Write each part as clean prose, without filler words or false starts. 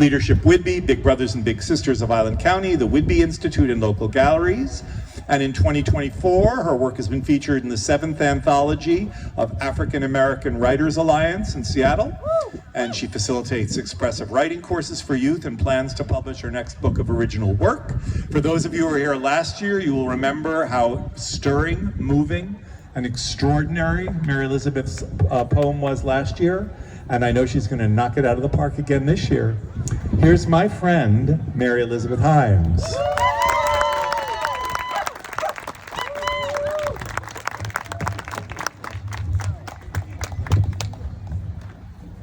Leadership Whidbey, Big Brothers and Big Sisters of Island County, the Whidbey Institute and local galleries. And in 2024, her work has been featured in the 7th anthology of African American Writers Alliance in Seattle. And she facilitates expressive writing courses for youth and plans to publish her next book of original work. For those of you who were here last year, you will remember how stirring, moving, and extraordinary Mary Elizabeth's poem was last year. And I know she's going to knock it out of the park again this year. Here's my friend, Mary Elizabeth Himes.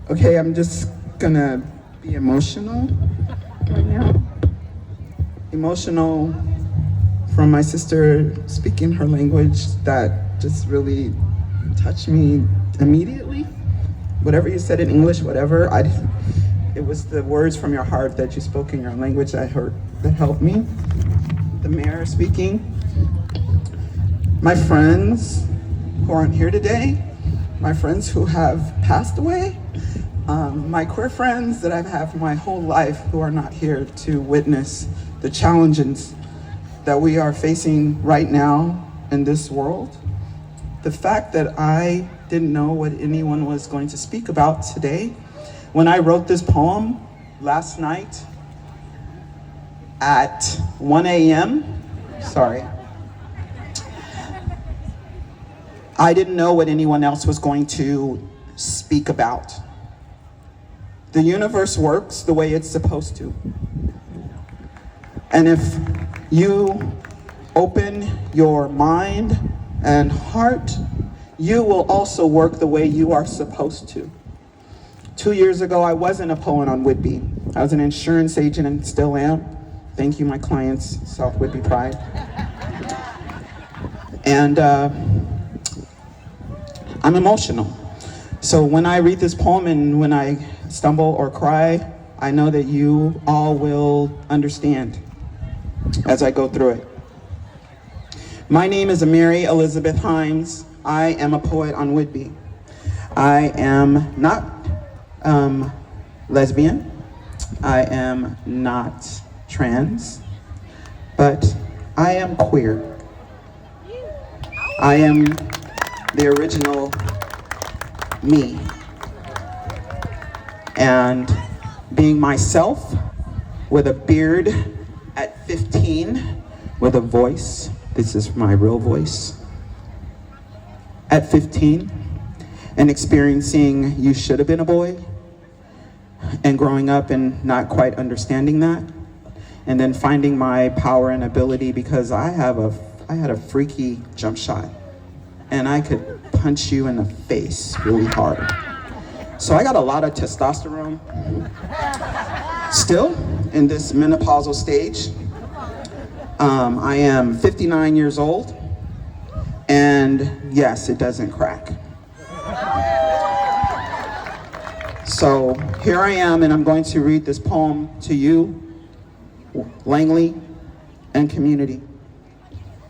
Okay, I'm just gonna be emotional right now. Emotional from my sister speaking her language that just really touched me immediately. Whatever you said in English, whatever, it was the words from your heart that you spoke in your language that helped me. The mayor speaking. My friends who aren't here today, my friends who have passed away, my queer friends that I've had for my whole life who are not here to witness the challenges that we are facing right now in this world. The fact that I didn't know what anyone was going to speak about today. When I wrote this poem last night at 1 a.m., I didn't know what anyone else was going to speak about. The universe works the way it's supposed to. And if you open your mind and heart, you will also work the way you are supposed to. 2 years ago, I wasn't a poet on Whidbey. I was an insurance agent and still am. Thank you, my clients, South Whidbey Pride. And I'm emotional. So when I read this poem and when I stumble or cry, I know that you all will understand as I go through it. My name is Mary Elizabeth Himes. I am a poet on Whidbey. I am not lesbian. I am not trans, but I am queer. I am the original me. And being myself with a beard at 15, with a voice, this is my real voice, at 15, and experiencing you should have been a boy, and growing up and not quite understanding that, and then finding my power and ability because I had a freaky jump shot, and I could punch you in the face really hard. So I got a lot of testosterone still in this menopausal stage. I am 59 years old, and yes, it doesn't crack. So here I am, and I'm going to read this poem to you, Langley, and community.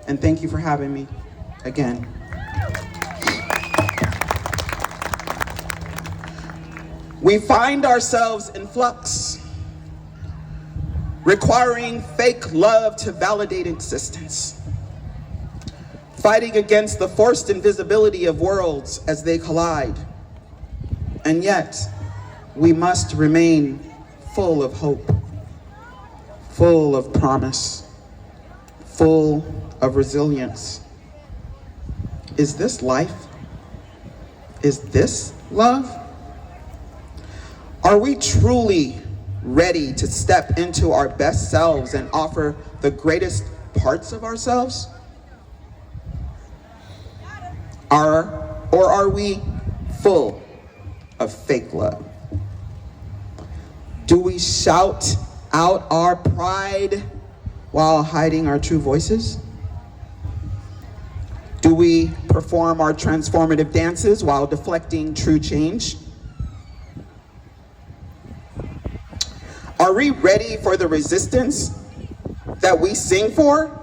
And thank you for having me again. We find ourselves in flux, requiring fake love to validate existence, fighting against the forced invisibility of worlds as they collide. And yet, we must remain full of hope, full of promise, full of resilience. Is this life? Is this love? Are we truly ready to step into our best selves and offer the greatest parts of ourselves? Or are we full of fake love? Do we shout out our pride while hiding our true voices? Do we perform our transformative dances while deflecting true change? Are we ready for the resistance that we sing for?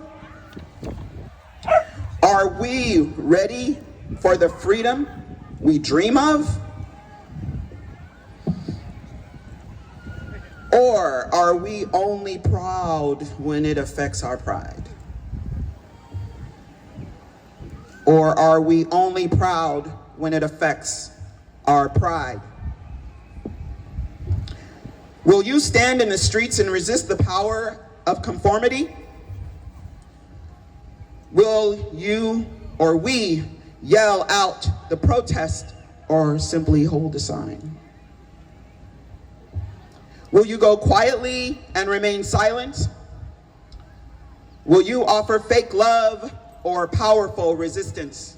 Are we ready for the freedom we dream of? Or are we only proud when it affects our pride? Or are we only proud when it affects our pride? Will you stand in the streets and resist the power of conformity? Will you or we yell out the protest or simply hold a sign? Will you go quietly and remain silent? Will you offer fake love or powerful resistance?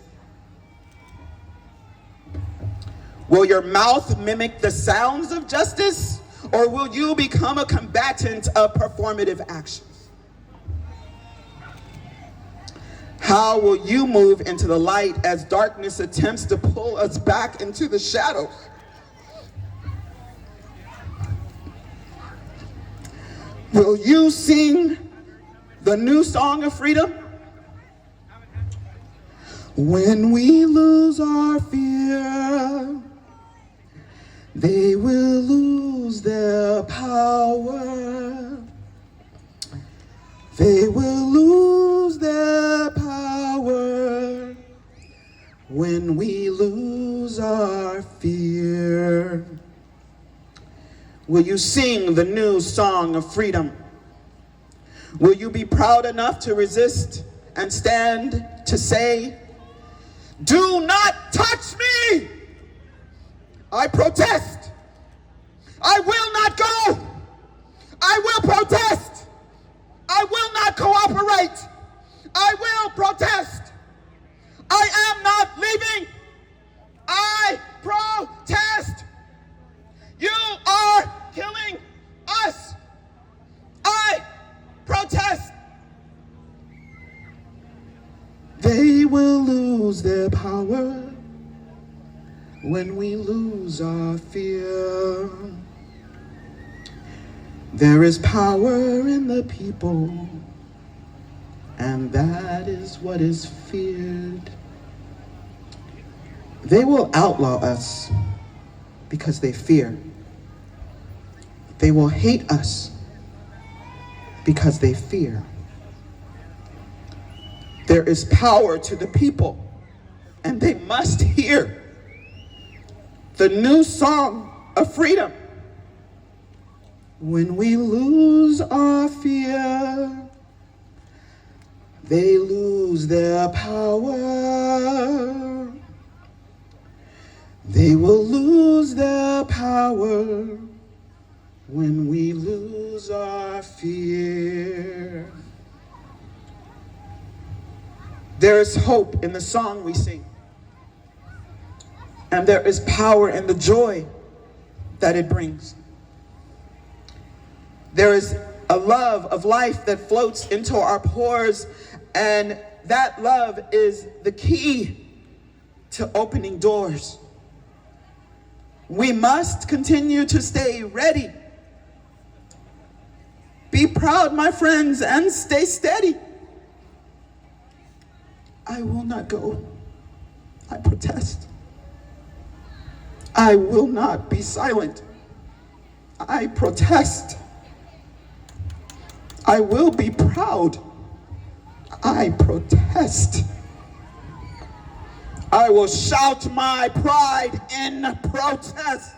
Will your mouth mimic the sounds of justice, or will you become a combatant of performative actions? How will you move into the light as darkness attempts to pull us back into the shadows? Will you sing the new song of freedom? When we lose our fear, they will lose their power. They will lose their power when we lose our fear. Will you sing the new song of freedom? Will you be proud enough to resist and stand to say, "Do not touch me! I protest! I will not go! I will protest! I will not cooperate! I will protest! I am not leaving! I protest! You are killing us! I protest!" They will lose their power when we lose our fear. There is power in the people, and that is what is feared. They will outlaw us because they fear. They will hate us because they fear. There is power to the people, and they must hear the new song of freedom. When we lose our fear, they lose their power. They will lose their power when we lose our fear. There is hope in the song we sing. And there is power in the joy that it brings. There is a love of life that floats into our pores, and that love is the key to opening doors. We must continue to stay ready. Be proud, my friends, and stay steady. I will not go. I protest. I will not be silent. I protest. I will be proud. I protest. I will shout my pride in protest.